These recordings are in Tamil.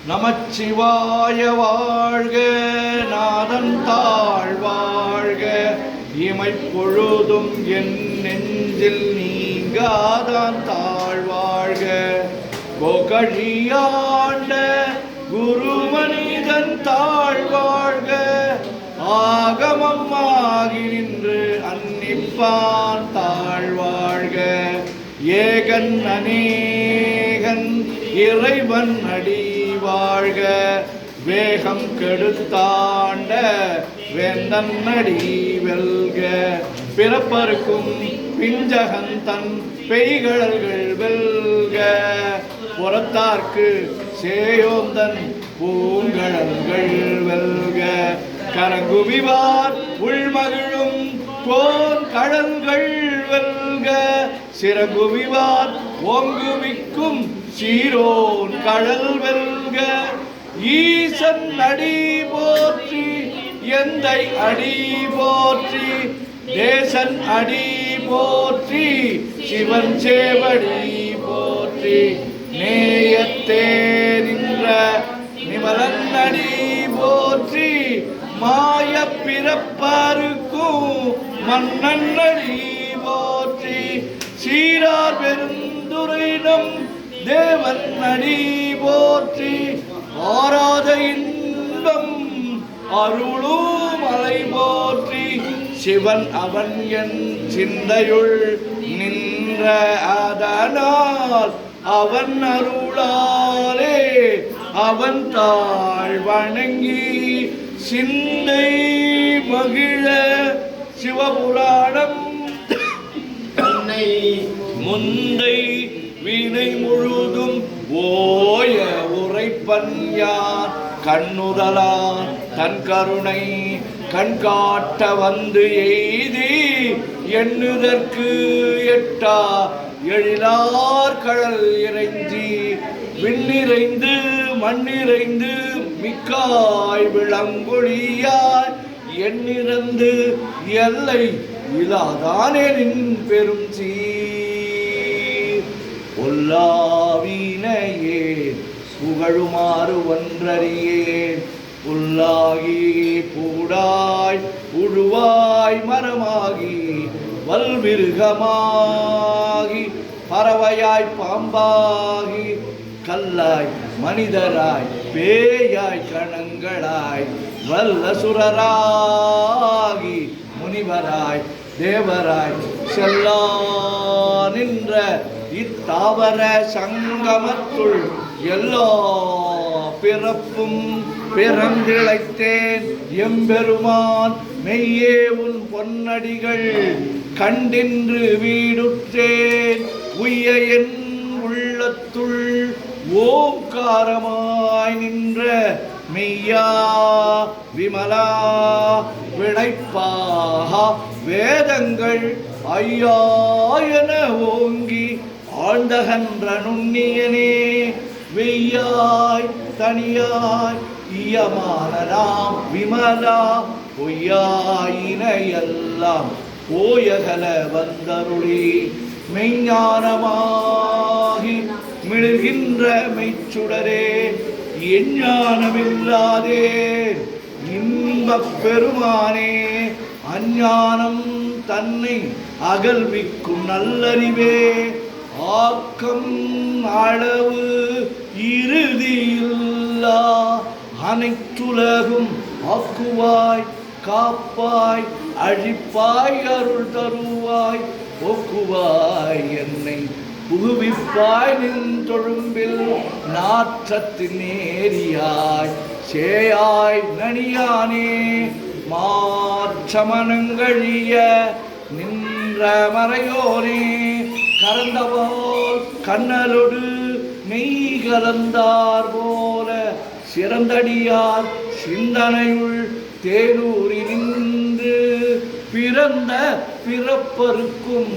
நமச்சிவாய வாழ்க, நாதன் தாழ் வாழ்க, இமைப்பொழுதும் என் நெஞ்சில் நீங்காதான் தாழ் வாழ்க. கோகழியாண்ட குருமனிதன் தாழ் வாழ்க, ஆகமம் ஆகி நின்று அன்னிப்பான் தாழ் வாழ்க. ஏகன் அநேகன் இறைவன் அடி வாழ்க, வேகம் கெடுத்தாண்ட வேந்தன் அடி வெல்க. பிறப்பருக்கும் பிஞ்சகன் தன் பெய்கழல்கள் வெல்க, புறத்தார்க்கு சேயோந்தன் பூங்கழல்கள் வெல்க. கரங்குவிவார் உள்மகிழும் போன் கடல்கள் வெல்க, சிறகுவிவார் ஓங்குவிக்கும் சீரோன் கடல் வெல்க. ஈசன் அடி போற்றி, எந்தை அடி போற்றி, தேசன் அடி போற்றி, சிவன் சேவடி போற்றி. நேயத்தே நின்ற நிமலன் அடி போற்றி, மாய பிறப்பருக்கும் மன்னன் அடி போற்றி. சீரார் பெருந்துரையிடம் தேவன் அடி போற்றி, ஆராத இன்பம் அருளும் அலை போற்றி. சிவன் அவன் என் சிந்தையுள் நின்ற அதனால் அவன் அருளாலே அவன் தாழ் வணங்கி சிந்தை மகிழ. சிவபுராணம் முந்தை வீணை முழுதும் ஓய உரைப்பன் யார், கண்ணுதலான் தன் கருணை கண்காட்ட வந்து எய்தி எண்ணுதற்கு எட்டா எழிலார் கடல் இறைஞ்சி. விண்ணிறைந்து மண்ணிறைந்து மிக்காய் விளங்கொழியாய், எண்ணிறந்து எல்லை இலாதானே நின் பெரும் சீர். பொல்லாவினையே புகழுமாறு ஒன்றறியேன், புல்லாகி பூடாய் புழுவாய் மரமாகி வல்விருகமாகி பறவையாய் பாம்பாகி கல்லாய் மனிதராய் பேயாய் கணங்களாய் வல்லசுரராகி முனிவராய் தேவராய் செல்லா நின்ற இத்தாவர சங்கமத்துள் எல்லா பிறப்பும் பிறந்திழைத்தேன் எம்பெருமான். மெய்யே உன் பொன்னடிகள் கண்டின்று வீடுற்றேன், உய்ய என் உள்ளத்துள் ஓங்காரமாய் நின்ற மெய்யா விமலா விடைப்பாக. வேதங்கள் ஐயா என ஓங்கி ஆழ்ந்தகன்ற நுண்ணியனே, வெய்யாய் தனியாய் இயமானலாம் விமலா, பொய்யாயினையெல்லாம் போயகல வந்தருளி. மெய்ஞானமாகி மிளகின்ற மெய்ச்சுடரே, எஞ்ஞானமில்லாதே இன்பப் பெருமானே. அஞ்ஞானம் தன்னை அகல்விக்கும் நல்லறிவே, ஆக்கம் அளவு இறுதியில்லா அனைத்துலகும் ஆக்குவாய் காப்பாய் அழிப்பாய் அருள் தருவாய் போக்குவாய் என்னை புகுவிப்பாய் நின் தொழும்பில் நாற்றத்தின் நேரியாய் சேயாய் நனியானே. மாற்றமனங்கழிய நின்ற மறையோனே, கறந்தவோல் கண்ணலொடு மெய் கலந்தார் போல சிறந்தடியார் சிந்தனையுள் தேனூரி நின்று பிறந்த பிறப்பருக்கும்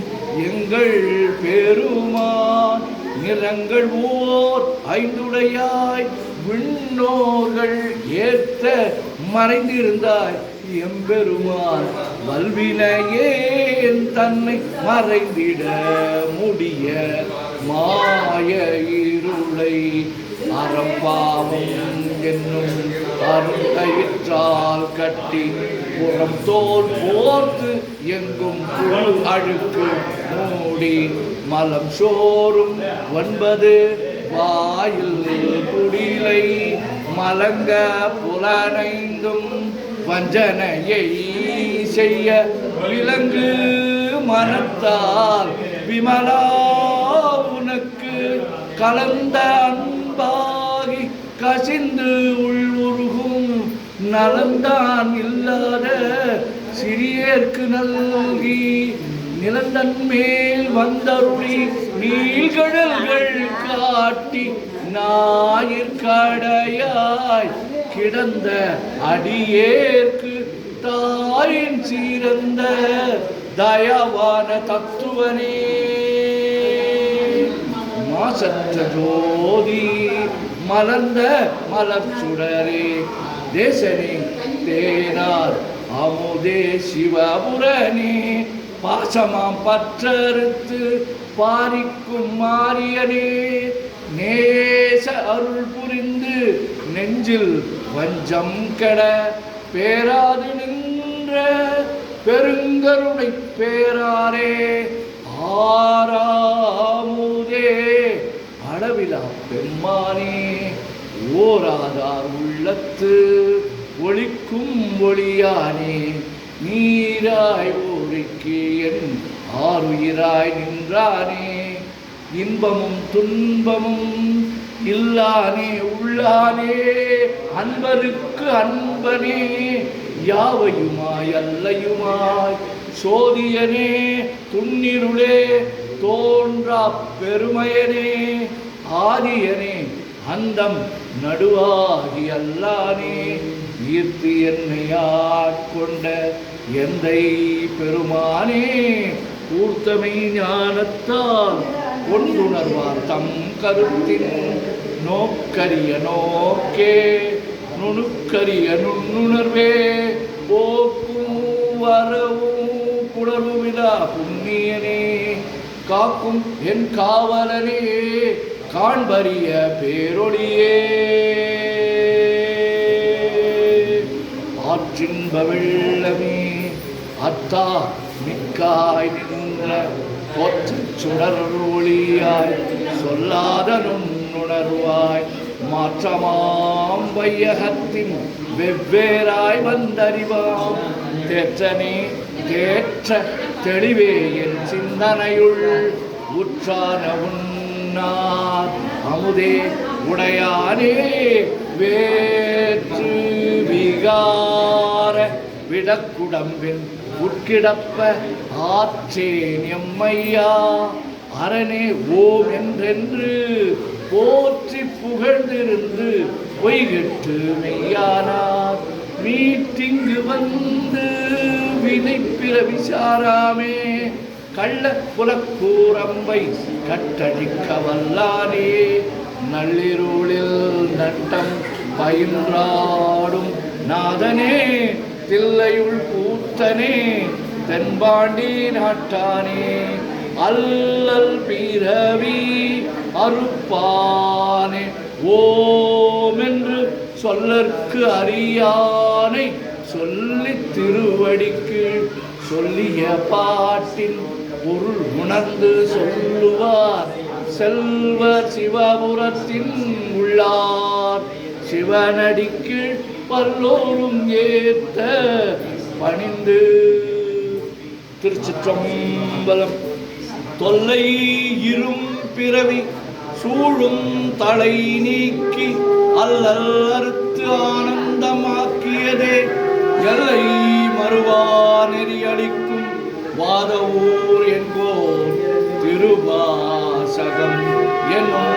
எங்கள் பெருமான். நிறங்கள் ஓர் ஐந்துடையாய் விண்ணோர்கள் ஏற்ற மறைந்திருந்தாய் எம்பெருமான். வல்வினையேன் தன்னை மறைந்திட முடிய மாய இருளை அறம்பாவம் என்னும் அருங்கயிற்றால் கட்டி புறம் தோல் போர்த்து எங்கும் புழு அழுக்கு மூடி மலம் சோறும் 9 வாயில் குடிலை மலங்க புலனைந்தும் வஞ்சனையை செய்ய விலங்கு மனத்தால் விமலா உனக்கு கலந்த அன்பாகி கசிந்து உள்வுருகும் நலந்தான் இல்லாத சிறியேற்கு நல்கி நிலந்தன் மேல் வந்தருளி நீள்கடல்கள் காட்டி ஞாயிற்கடையாய் கிடந்த அடியேற்கு தாயின் சீரந்த தயவான தத்துவனே மாசற்ற ஜோதி மலர்ந்த மலர்ச்சுடரே தேசனே தேனார் அமுதே சிவபுரனே பாசமாம் பற்றறுத்து பாரிக்கும் மாரியனே நேச அருள் புரிந்து நெஞ்சில் வஞ்சம் கெட பேராது நின்ற பெருங்கருணை பேராரே ஆறாமுதே அளவிலா பெம்மானே ஓராதார் உள்ளத்து ஒளிக்கும் ஒளியானே நீராய் ஊருக்கு என் ஆறுயிராய் நின்றானே இன்பமும் துன்பமும் இல்லானே உள்ளானே அன்பருக்கு அன்பனே யாவையுமாய் அல்லையுமாய் சோதியனே துன்னிருளே தோன்றா பெருமையனே ஆதியனே அந்தம் நடுவாகி அல்லானே ஈர்த்து என்னை ஆட்கொண்ட எந்தை பெருமானே கூர்த்தமை ஞானத்தால் கொண்டுணர்வார் தம் கருத்தின் நோக்கரிய நோக்கே நுணுக்கரிய நுண்ணுணர்வே போக்கும் வரவும் புணர்வுவிழா புண்ணியனே காக்கும் என் காவலனே காண்பரிய பேரொழியே ஆற்றின்ப வெள்ளமே அத்தா மிக்காய் நின்ற தோற்றச் சுடர் ஒளியாய் சொல்லாத நுண்ணுணர்வாய் மாற்றமாம் வையகத்தின் வெவ்வேறாய் வந்தறிவாம் தேற்றனே தேற்ற தெளிவே என் சிந்தனையுள் உற்றான உன்னார் அமுதே உடையானே வேற்று விகார விடக்குடம்பின் உட்கிடப்ப ஆற்றேன் எம்மையா அரணே ஓம் என்றென்று போற்றி புகழ்ந்திருந்து பொய்கெட்டு மெய்யானார் மீட்டிங்கு வந்து வினைப்பிற விசாராமே கள்ள புலக்கூரம்பை கட்டடிக்க வல்லானே நள்ளிருளில் நட்டம் பயின்றாடும் நாதனே தில்லையுள் கூத்தனே தென்பாண்டி நாட்டானே அல்லல் பிறவி அறுப்பானே ஓம் என்று சொல்லற்கு அறியானை சொல்லி திருவடிக்கு சொல்லிய பாட்டின் பொருள் உணர்ந்து சொல்லுவார் செல்வர் சிவபுரத்தின் உள்ளார் சிவனடிக்கு பல்லோரும் ஏத்த பணிந்து. திருச்சிற்றம்பலம். தொல்லை இரும் பிறவி சூழும் தலை நீக்கி அல்லல் அறுத்து ஆனந்தமாக்கியதே எல்லை மறுவா நெறி அளிக்கும் வாதவூர் என்போர் திருவாசகம் என்னும்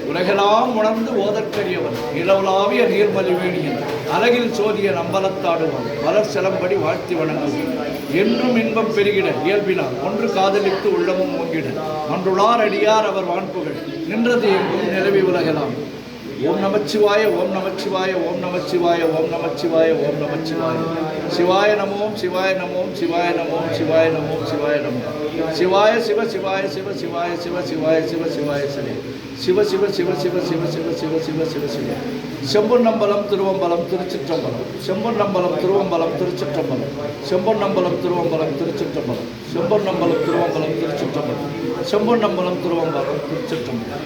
உலகெல்லாம் உணர்ந்து ஓதற்கரியவன் இளவலாவிய நீர்மலிவேணியன் அழகில் சோதிய நம்பலத்தாடுவான் வளர் சிலம்படி வாழ்த்தி வணங்குவான் என்றும் இன்பம் பெருகிட இயல்பினார் ஒன்று காதலித்து உள்ளமும் ஓங்கிட அன்றுளார் அடியார் அவர் வான்புகள் நின்றது எங்கும் நிலவி உலகலாம் ஓம் நமச்சிவாய ஓம் நமச்சிவாய ஓம் நமச்சிவாய ஓம் நமச்சிவாய ஓம் நமச்சிவாய சிவாய நமோம் சிவாய நமோம் சிவாய நமோம் சிவாய நமோம் சிவாய நமோம் சிவாய சிவ சிவாய சிவ சிவாய சிவ சிவாய சிவ சிவாய சிவே சிவ சிவ சிவ சிவ சிவ சிவ சிவ சிவ சிவ சிவ செம்பொன்னம்பலம் திருவம்பலம் திருச்சிற்றம்பலம் செம்பொன்னம்பலம் திருவம்பலம் திருச்சிற்றம்பலம் செம்பொன்னம்பலம் திருவம்பலம் திருச்சிற்றம்பலம் செம்பொன்னம்பலம் திருவம்பலம் திருச்சிற்றம்பலம் செம்பொன்னம்பலம் திருவம்பலம் திருச்சிற்றம்பலம்